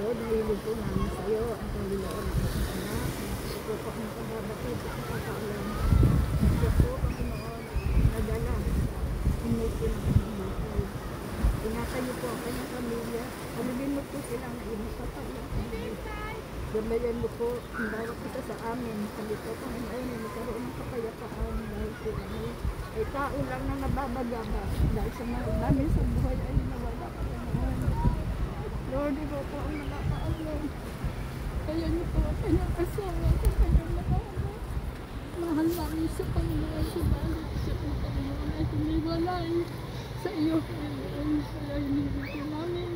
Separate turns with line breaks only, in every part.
Lord, nahilog po namin sa iyo ang Panginoon at ang anak. Ito po ang pagbabatid sa ang kakaalam. Ito po, Panginoon, nadala sa inusin ng kanyang buhay. Ingatan niyo po ang kanyang pamilya. Alibin mo po silang nainis sa paglalang. Gabayan mo po ang bawat isa sa amin. Salito, Panginoon, ay magkaroon ng kapayapaan dahil po kami ay tao lang na nababagaba dahil sa mahal namin sa buhay ay nawala ka, Panginoon. Lord, ikaw po ang nakakaalam. Kaya niyo po ang kanyang asawa sa kanyang nakaalam. Mahal namin sa Panginoon, subalit siya po, Panginoon, ay humiwalay sa iyo, Panginoon. Kaya hinihintay po namin.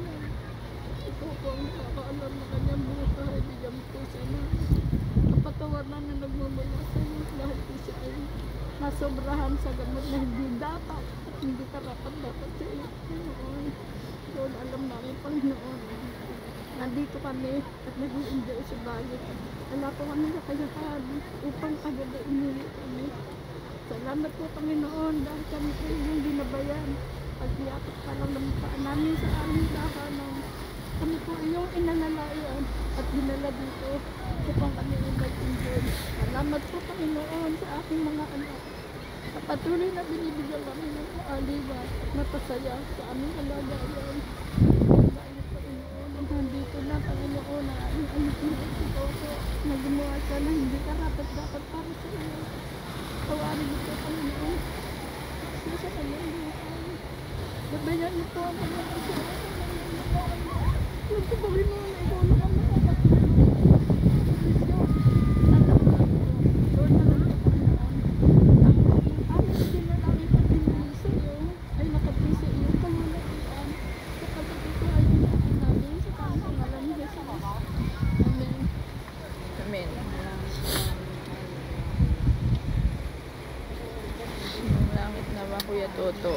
Ikaw po ang nakakaalam na kanyang buhay. Bigyan po siya na kapatawaran na nagmumula sa iyo dahil po siya ay nasobrahan sa gamot na hindi dapat at hindi karapat dapat sa iyo, Panginoon. Lord, alam namin, Panginoon, nandito kami at nag-i-enjoy sa balik. Wala po kami kakayahan upang agad umuwi kami. Salamat po, Panginoon, dahil kami po yung dinabayan. Pag-iapit pa lang ng paan namin sa aming tahanan. Kami po yung inalalayan at dinala dito upang kami mag-enjoy. Salamat po, Panginoon, sa aking mga anak. Sa patuloy na binibigyan kami ng kaaliwan at napasaya sa aming alagayan. Dahil, Panginoon, nandito na, Panginoon, na aming anak ito po na gumawa siya na hindi karapat-dapat para sa iyo. Tawarin niyo po, Panginoon. Siya sa kanyang buhay. Gabayan niyo po ang kanyang asawa sa kanyang buhay. Lord, sa Panginoon, ikaw na ang nakakatulong. Lord, alam mo, Panginoon, ang aming dinalangin at dinalangin sa iyo ay nakapisa iyo kalulakian. Kapag ito ay dinalangin namin sa pangalan ni Jesus. Amen.
Amen. Langit na ba, Kuya Toto?